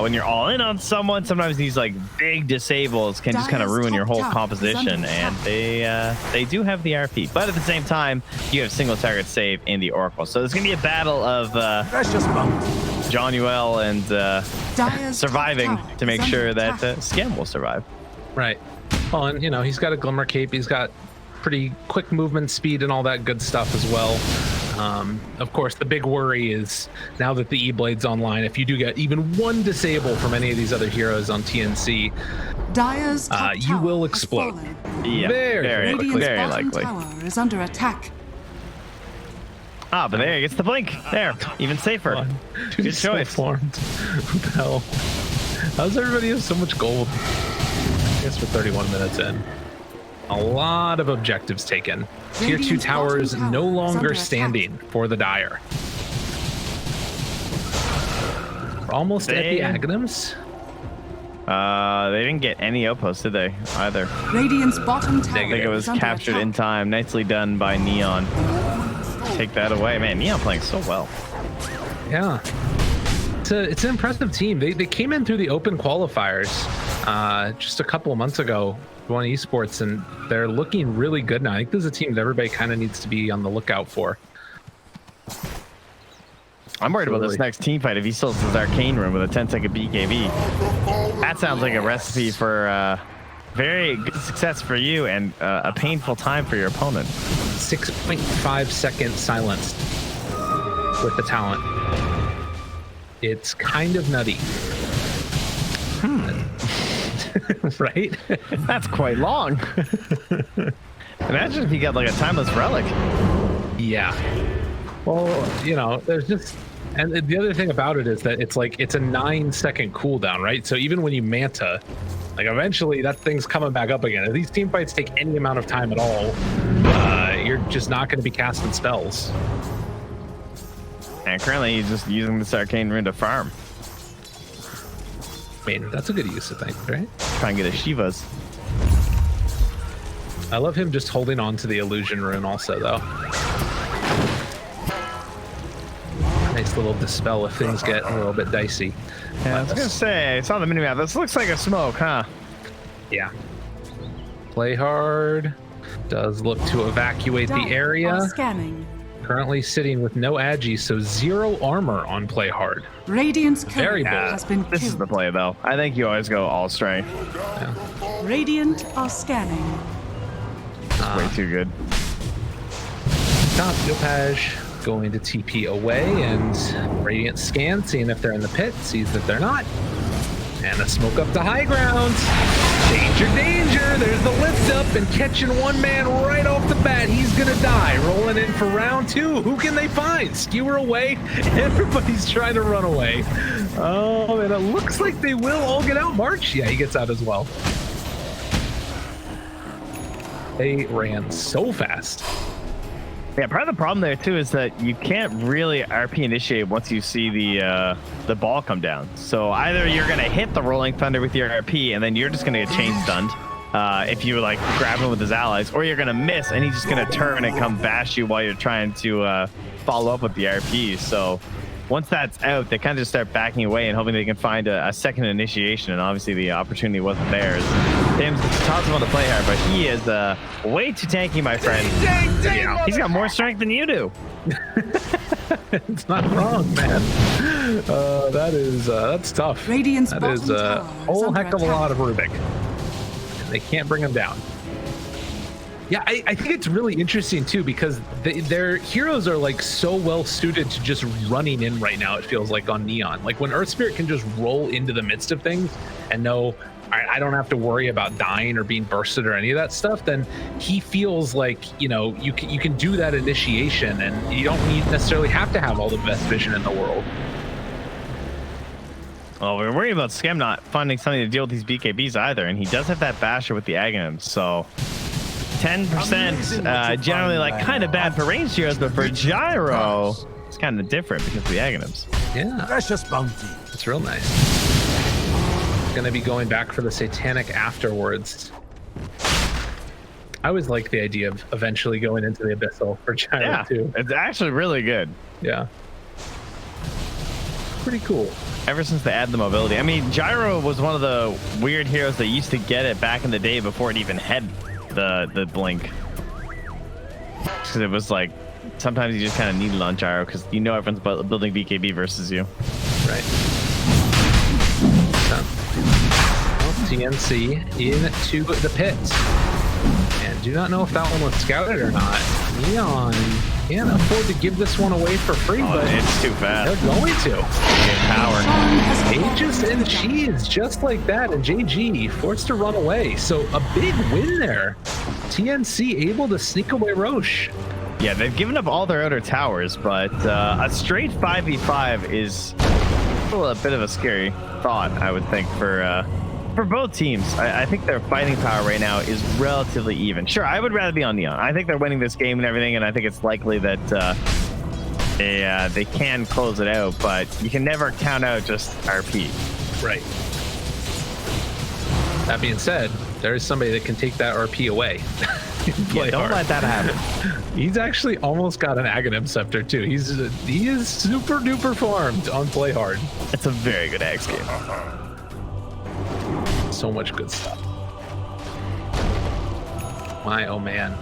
S4: when you're all in on someone, sometimes these like big disables can just kind of ruin your whole composition, and they do have the RP. But at the same time, you have single target save in the Oracle. So there's gonna be a battle of John Uel and
S5: Dire's
S4: surviving
S5: top tower
S4: to make
S5: is
S4: sure
S5: under
S4: that
S5: attack.
S4: Skem will survive.
S3: Right. Well, and you know, he's got a Glimmer Cape. He's got pretty quick movement speed and all that good stuff as well. Of course, the big worry is now that the E-Blade's online, if you do get even one disable from any of these other heroes on TnC,
S5: Dire's top
S3: you
S5: tower
S3: will
S5: has
S3: explode.
S5: fallen.
S4: Yeah,
S3: Very
S4: very,
S3: quickly.
S5: Radiant's
S4: very
S5: bottom
S4: likely.
S5: tower is under attack.
S4: Ah, but there he gets the blink. There, even safer.
S3: Dude,
S4: Good
S3: he's so
S4: choice.
S3: formed. What the hell? How's everybody have so much gold? I guess we're 31 minutes in. A lot of objectives taken. Tier 2
S5: Radiant's
S3: towers
S5: bottom
S3: no
S5: tower is
S3: longer
S5: under attack.
S3: standing for the Dire. We're almost at the
S4: They-
S3: Aghanims.
S4: They didn't get any outposts, did they? Either.
S5: Radiant's bottom tower
S4: I think it was
S5: is under
S4: captured
S5: attack.
S4: in time. Nicely done by Neon. Take that away. Man, Neon playing so well.
S3: Yeah. It's an impressive team. They came in through the open qualifiers just a couple of months ago, won esports, and they're looking really good now. I think this is a team that everybody kind of needs to be on the lookout for.
S4: I'm worried about this
S3: Absolutely.
S4: next team fight if he still has his arcane room with a 10-second BKB. That sounds like a recipe for very good success for you and a painful time for your opponent.
S3: 6.5 second silence with the talent. It's kind of nutty. Right?
S4: That's quite long. Imagine if you got like a timeless relic.
S3: Yeah. Well, you know, there's just, and the other thing about it is that it's like, it's a 9-second cooldown, right? So even when you manta, Like eventually that thing's coming back up again. If these team fights take any amount of time at all, you're just not going to be casting spells.
S4: And currently he's just using this arcane rune to farm.
S3: I mean, that's a good use of things, right?
S4: Try and get a Shiva's.
S3: I love him just holding on to the illusion rune also, though. Nice little dispel if things get a little bit dicey.
S4: Yeah, I was gonna say, I saw the minimap. This looks like a smoke, huh?
S3: Yeah. Play hard. Does look to evacuate the area.
S5: Scanning.
S3: Currently sitting with no agi, so 0 armor on play hard.
S5: Radiant's
S3: Very
S5: courier
S3: bold.
S5: has been
S4: This is
S5: killed.
S4: the play, though. I think you always go all strength.
S5: Radiant are scanning.
S4: Way too good.
S3: Top Yopaj going to TP away, and Radiant scan, seeing if they're in the pit, sees that they're not. And a smoke up to high ground. Danger, danger! There's the lift up and catching one man right off the bat. He's gonna die. Rolling in for round 2. Who can they find? Skewer away. Everybody's trying to run away. Oh, and it looks like they will all get out. March, yeah, he gets out as well. They ran so fast.
S4: Yeah, part of the problem there too is that you can't really RP initiate once you see the ball come down. So either you're gonna hit the Rolling Thunder with your RP, and then you're just gonna get chain stunned if you like grab him with his allies, or you're gonna miss and he's just gonna turn and come bash you while you're trying to follow up with the RP. So once that's out, they kind of just start backing away and hoping they can find a second initiation, and obviously the opportunity wasn't theirs. Tim's toss him on the play hard, but he is way too tanky, my friend. Yeah, he's got more strength than you do.
S3: It's not wrong, man. That's tough.
S5: Radiant's
S3: That
S5: bottom
S3: is a
S5: tower is
S3: whole
S5: under
S3: heck of a
S5: attack.
S3: lot of Rubik. They can't bring him down. Yeah, I think it's really interesting too, because their heroes are like so well suited to just running in right now. It feels like on Neon, like when Earth Spirit can just roll into the midst of things and know I don't have to worry about dying or being bursted or any of that stuff, then he feels like, you know, you can do that initiation and you don't necessarily have to have all the best vision in the world.
S4: Well, we're worried about Skem not finding something to deal with these BKBs either, and he does have that basher with the Aghanim, so 10% generally like kind of bad for range heroes, but for Gyro it's kind of different because of the Aghanims.
S3: Yeah,
S1: Precious bounty.
S3: it's real nice. Going to be going back for the Satanic afterwards. I always like the idea of eventually going into the Abyssal for Gyro
S4: Yeah,
S3: too.
S4: it's actually really good.
S3: Yeah, pretty cool.
S4: Ever since they added the mobility. I mean, Gyro was one of the weird heroes that used to get it back in the day before it even had the blink. Because it was like, sometimes you just kind of need it on Gyro because you know everyone's building BKB versus you.
S3: Right. Well, TnC into the pit. And do not know if that one was scouted or not. Neon can't afford to give this one away for free, but
S4: It's too fast.
S3: they're going to.
S4: Power.
S3: Aegis and Cheese, just like that, and JG forced to run away. So a big win there. TnC able to sneak away Roche.
S4: Yeah, they've given up all their outer towers, but a straight 5v5 is still a bit of a scary thought, I would think, for both teams. I think their fighting power right now is relatively even. Sure, I would rather be on Neon. I think they're winning this game and everything, and I think it's likely that they can close it out, but you can never count out just RP.
S3: Right. That being said, there is somebody that can take that RP away.
S4: Yeah, don't let that happen.
S3: He's actually almost got an Aghanim Scepter too. He is super duper farmed on Play Hard.
S4: It's a very good Axe game.
S3: So much good stuff. My oh man.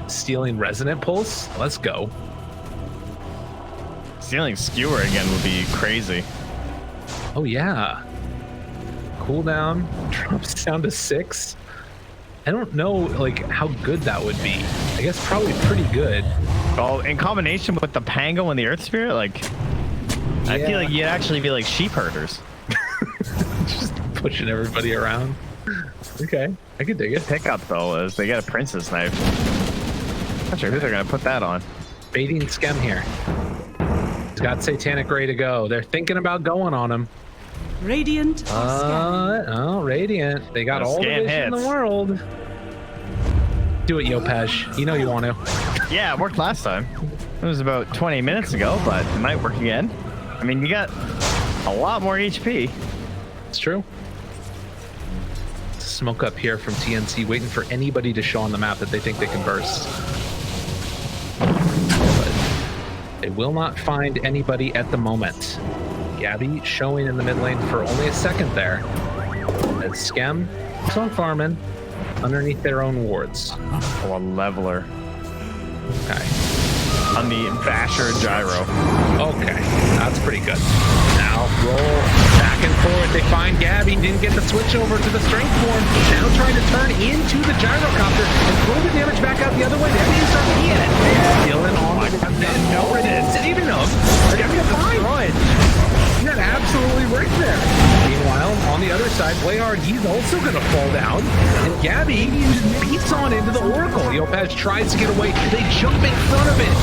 S3: Stealing Resonant Pulse? Let's go.
S4: Stealing Skewer again would be crazy.
S3: Oh yeah. Cooldown drops down to 6. I don't know like how good that would be. I guess probably pretty good.
S4: Oh, in combination with the Pango and the Earth Spirit, like I feel like you'd actually be like sheep herders.
S3: Just pushing everybody around. Okay, I could dig it.
S4: Pickup though is they got a Princess Knife. Not sure who they're gonna put that on.
S3: Baiting Skem here. He's got Satanic ready to go. They're thinking about going on him.
S5: Radiant are scanning.
S3: Oh, Radiant. They got all the
S4: Scan
S3: vision in the
S4: hits.
S3: world. Do it, Yopej. You know you want to.
S4: Yeah, it worked last time. It was about 20 minutes ago, but it might work again. I mean, you got a lot more HP.
S3: It's true. Smoke up here from TnC, waiting for anybody to show on the map that they think they can burst. But they will not find anybody at the moment. Gabbi showing in the mid lane for only a second there. As Skem keeps on farming underneath their own wards.
S4: Oh, a leveler.
S3: Okay.
S4: On the Basher Gyro.
S3: Okay, that's pretty good. Now roll back and forth. They find Gabbi, didn't get the switch over to the strength form. Now trying to turn into the Gyrocopter and throw the damage back out the other way. That means he in it. Dylan on the no, it is. Didn't even know. They're gonna be fine. He got absolutely right there. Meanwhile, on the other side, Playhard, he's also gonna fall down. And Gabbi beats on into the Oracle. Yopej tries to get away. They jump in front of it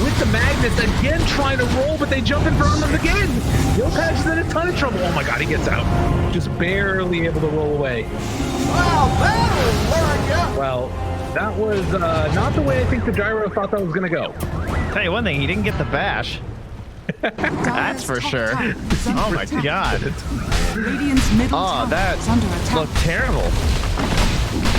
S3: with the magnets, again trying to roll, but they jump in front of them again. Yopej is in a ton of trouble. Oh my god, he gets out. Just barely able to roll away. Well, that was not the way I think the Gyro thought that was going to go.
S4: Tell you one thing, he didn't get the bash. That's for sure. Oh my god.
S5: Radiant's middle
S4: Oh,
S5: tower
S4: that
S5: is under attack.
S4: looked terrible.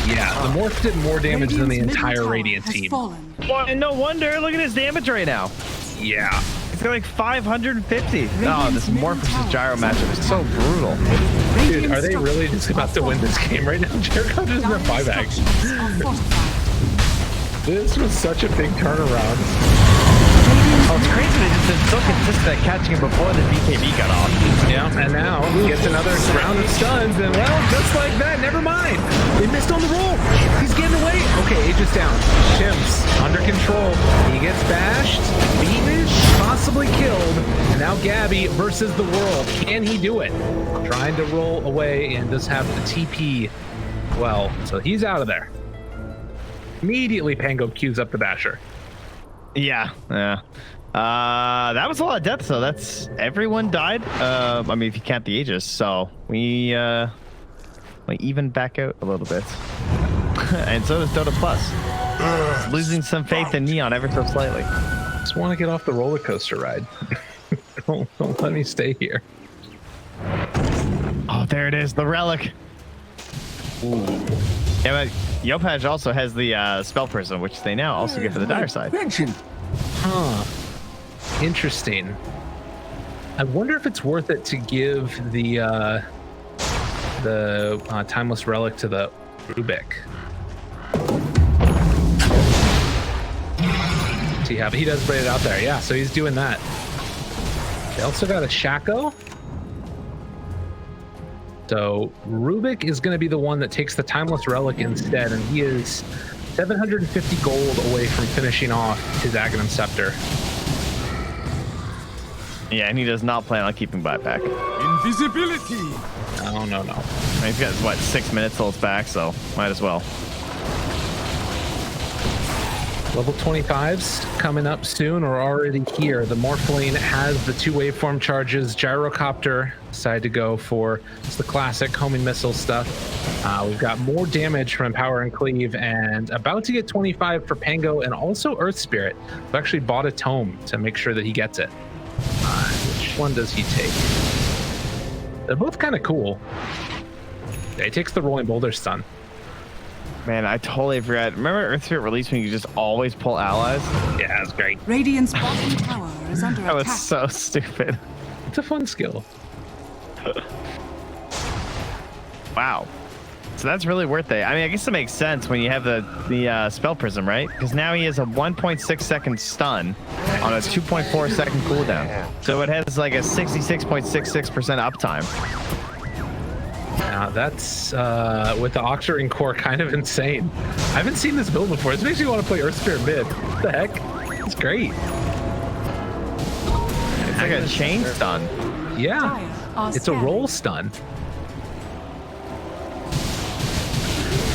S3: Yeah, the Morph did more damage than the
S5: Radiant's middle
S3: entire
S5: tower
S3: Radiant
S5: has
S3: team.
S5: fallen.
S4: Well, and no wonder. Look at his damage right now.
S3: Yeah.
S4: It's got like 550. Oh, this Morph versus Gyro matchup is so brutal.
S3: Dude, are they really just about to win this game right now? Gyrocopter's in a 5x. This was such a big turnaround.
S4: Oh, it's crazy that it's been so consistent at catching him before the BKB got off.
S3: Yeah, and now he gets another round of stuns, and well, just like that, never mind. They missed on the roll. He's getting away. Okay, Aegis down. Chimps under control. He gets bashed, beaten, possibly killed. And now Gabbi versus the world. Can he do it? Trying to roll away and does have the TP. Well, so he's out of there. Immediately, Pango queues up the Basher.
S4: Yeah. That was a lot of death, so that's everyone died. I mean, if you count the Aegis, so we even back out a little bit. And so does Dota Plus. Losing some faith in Neon ever so slightly.
S3: Just want to get off the roller coaster ride. don't let me stay here.
S4: Oh, there it is, the relic. Ooh. Yeah, but Yopej also has the Spell Prism, which they now also get for the dire side.
S3: Huh. Interesting. I wonder if it's worth it to give the Timeless Relic to the Rubik. See how he does braid it out there. Yeah, so he's doing that. They also got a Shaco. So Rubik is going to be the one that takes the Timeless Relic instead, and he is 750 gold away from finishing off his Aghanim Scepter.
S4: Yeah, and he does not plan on keeping Bite back.
S2: Invisibility.
S3: No.
S4: I mean, he's got, what, 6 minutes till it's back, so might as well.
S3: Level 25s coming up soon or already here. The Morphling has the 2 waveform charges. Gyrocopter decided to go for it's the classic homing missile stuff. We've got more damage from Empower and Cleave and about to get 25 for Pango and also Earth Spirit. I've actually bought a tome to make sure that he gets it. Which one does he take? They're both kind of cool. Yeah, he takes the Rolling Boulder stun.
S4: Man, I totally forgot. Remember Earth Spirit release when you just always pull allies?
S3: Yeah, that's great.
S5: Radiant's bottom tower is under
S4: That
S5: attack.
S4: was so stupid.
S3: It's a fun skill.
S4: Wow. So that's really worth it. I mean, I guess it makes sense when you have the Spell Prism, right? Because now he has a 1.6 second stun on a 2.4 second cooldown. So it has like a 66.66% uptime.
S3: That's with the Octarine core kind of insane. I haven't seen this build before. This makes me want to play Earth Spirit mid. What the heck? It's great.
S4: It's like a chain stun.
S3: Yeah, it's a roll stun.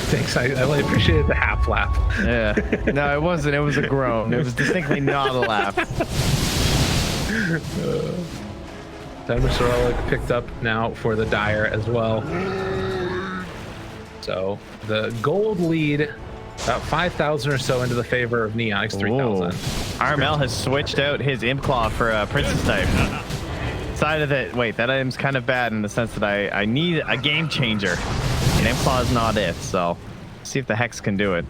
S3: Thanks, I really appreciated the half laugh.
S4: Yeah. No, it wasn't. It was a groan. It was distinctly not a laugh.
S3: Timer Heroic picked up now for the Dire as well. So the gold lead, about 5,000 or so into the favor of Neonix 3,000.
S4: RML has switched out his Imp Claw for Princess type. Decided that, wait, that item's kind of bad in the sense that I need a game changer. And Imp Claw is not it, so see if the Hex can do it.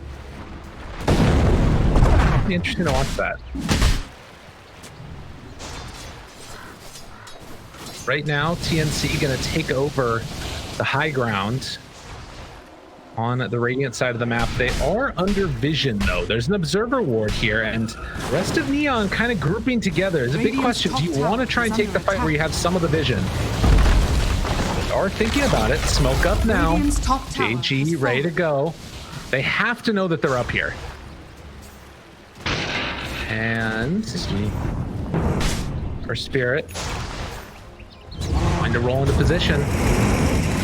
S3: It'd be interesting to watch that. Right now, TnC going to take over the high ground on the Radiant side of the map. They are under vision, though. There's an observer ward here, and the rest of Neon kind of grouping together. There's a big question. Do you want to try and take the fight where you have some of the vision? They are thinking about it. Smoke up now. JG ready to go. They have to know that they're up here. And for Spirit, going to roll into position.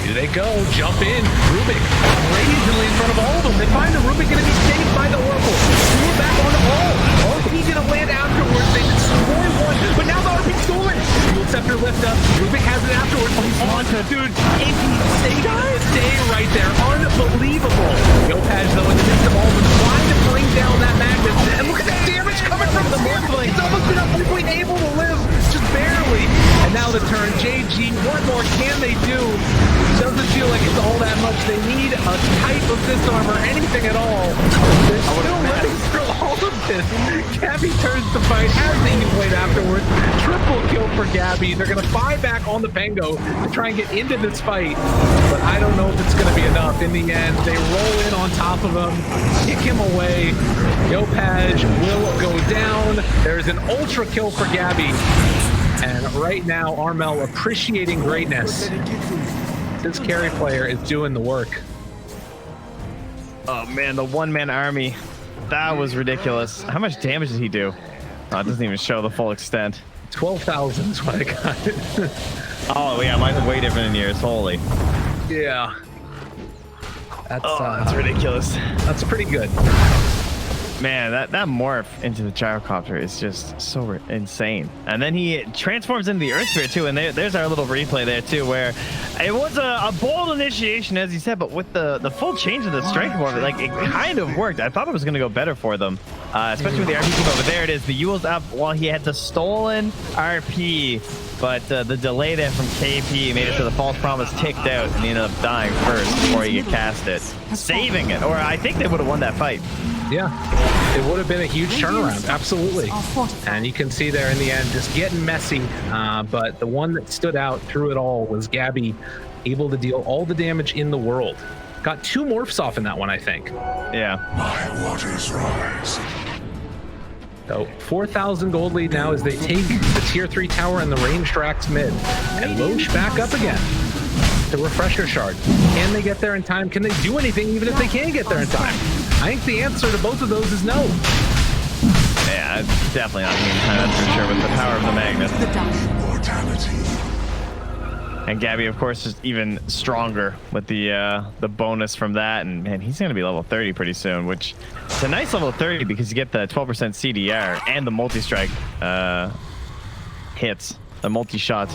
S3: Here they go, jump in, Rubik, brazenly in front of all of them. They find the Rubik going to be saved by the Oracle. Threw it back on all. RP going to land afterwards. They destroy one, but now the RP stolen. Fuel Scepter lift up. Rubik has it afterwards. He's on to, dude, if he stay right there. Unbelievable. Yopaj, though, in the midst of all of them, trying to bring down that magnet. And look at that damage coming from the Morphling. It's almost enough to be able to live, just barely. And now the turn, JG, what more can they do? Doesn't feel like it's all that much. They need a type of this armor, anything at all. They're still living through all of this. Gabbi turns the fight, has the Eve Blade afterwards. Triple kill for Gabbi. They're going to buy back on the Pengo to try and get into this fight. But I don't know if it's going to be enough. In the end, they roll in on top of him, kick him away. Yopaj will go down. There's an ultra kill for Gabbi. And right now, Armel appreciating greatness. This carry player is doing the work.
S4: Oh man, the one-man army. That was ridiculous. How much damage did he do? Oh, it doesn't even show the full extent.
S3: 12,000 is what I got.
S4: Oh yeah, mine's way different in years. Holy.
S3: Yeah.
S4: That's ridiculous.
S3: That's pretty good.
S4: Man, that morph into the Gyrocopter is just so insane. And then he transforms into the Earth Spirit too, and there's our little replay there too, where it was a bold initiation, as you said, but with the full change of the strength morph, like, it kind of worked. I thought it was going to go better for them, especially with the RP team over there. It is. The Yule's up while he had the stolen RP, but the delay there from KP made it to the false promise ticked out, and he ended up dying first before he could cast it, saving it. Or I think they would have won that fight.
S3: Yeah, it would have been a huge turnaround, absolutely. And you can see there in the end, just getting messy. But the one that stood out through it all was Gabbi, able to deal all the damage in the world. Got 2 morphs off in that one, I think.
S4: Yeah.
S2: My waters rise.
S3: So 4,000 gold lead now as they take the tier 3 tower and the ranged racks mid. And Loesch back up again. The refresher shard. Can they get there in time? Can they do anything even if they can't get there in time? I think the answer to both of those is no.
S4: Yeah, it's definitely not going to be time, that's for sure, with the power of the magnet. And Gabbi, of course, is even stronger with the bonus from that, and man, he's going to be level 30 pretty soon, which is a nice level 30 because you get the 12% CDR and the multi-strike hits, the multi-shot,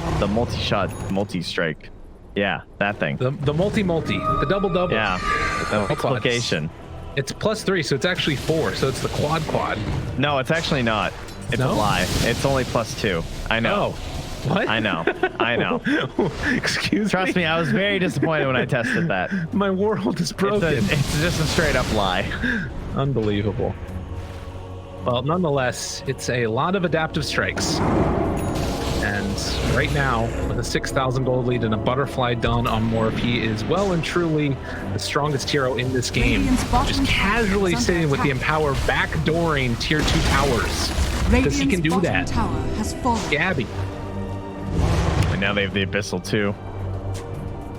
S4: multi-strike. Yeah, that thing.
S3: The multi-multi, the double-double.
S4: Yeah, the multiplication.
S3: It's +3, so it's actually 4, so it's the quad.
S4: No, it's actually not. It's a lie. It's only +2. I know.
S3: Oh, what?
S4: I know.
S3: Excuse me?
S4: Trust me, I was very disappointed when I tested that.
S3: My world is broken.
S4: It's just a straight up lie.
S3: Unbelievable. Well, nonetheless, it's a lot of adaptive strikes. And right now, with a 6,000 gold lead and a butterfly done on Morph, he is well and truly the strongest hero in this game. Just casually sitting with the Empower backdooring tier 2 towers. Because he can do that. Gabbi.
S4: And now they have the Abyssal too.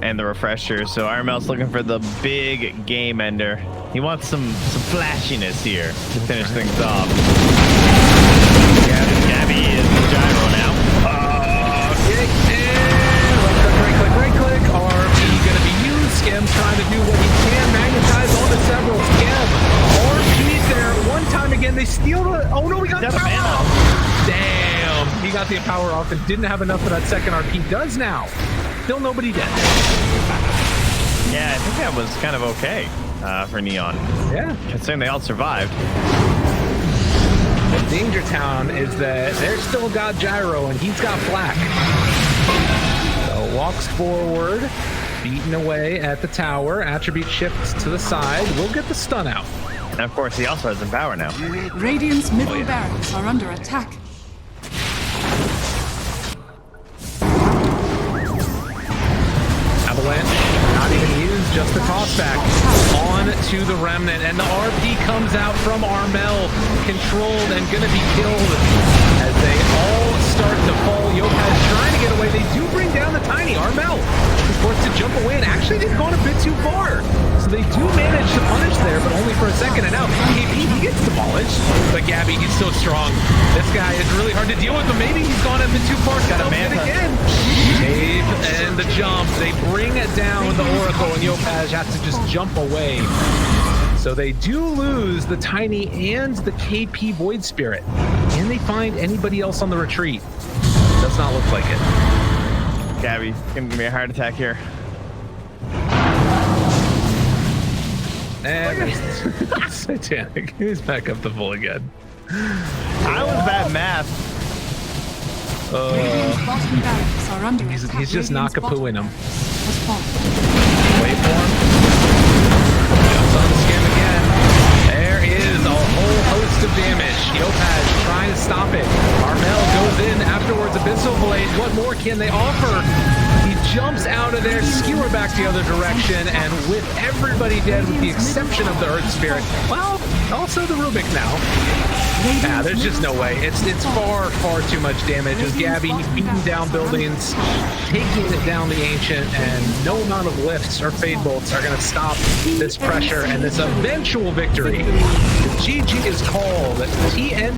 S4: And the Refresher. So Ironmel's looking for the big game ender. He wants some flashiness here to finish things off. Gabbi is the gyro now.
S3: Right click. RP gonna be used. Skem trying to do what he can. Magnetize onto several. Skem. RP's there one time again. They steal the. Oh no, we got power. Damn. He he got the power off and didn't have enough for that second RP. Does now. Still nobody dead.
S4: Yeah, I think that was kind of okay for Neon.
S3: Yeah.
S4: Considering they all survived.
S3: The Danger Town is that they're still got Gyro and he's got Black. So walks forward, beating away at the tower. Attribute shifts to the side. We'll get the stun out.
S4: And of course, he also has Empower now.
S5: Radiant's middle barracks are under attack.
S3: Avalanche, not even used, just the toss back on to the Remnant, and the RP comes out from Armel, controlled and gonna be killed as they all start to fall. Yopaz trying to get away. They do bring down the Tiny. Armel is forced to jump away, and actually they've gone a bit too far. So they do manage to punish there, but only for a second. And now KP, he gets demolished, but Gabbi, he's so strong. This guy is really hard to deal with, but maybe he's gone a bit too far. Got a man again. Dave and the jump. They bring it down with the Oracle, and Yopaj has to just jump away. So they do lose the Tiny and the KP Void Spirit. Can they find anybody else on the retreat? Does not look like it.
S4: Gabbi, give me a heart attack here.
S3: And Satanic. He's back up to full again.
S4: I was bad math.
S5: Radiant's bottom barracks are under attack.
S3: He's just knock-a-pooing him. Wait for him. Jumps on the skim again. There is a whole host of damage. Yopaj trying to stop it. Armel goes in afterwards. Abyssal Blade. What more can they offer? He jumps out of there, skewer back the other direction, and with everybody dead with the exception of the Earth Spirit, well, also the Rubik now. Nah, there's just no way. It's far, far too much damage as Gabbi beating down buildings, taking it down the Ancient, and no amount of lifts or Fade Bolts are going to stop this pressure and this eventual victory. GG is called. TnC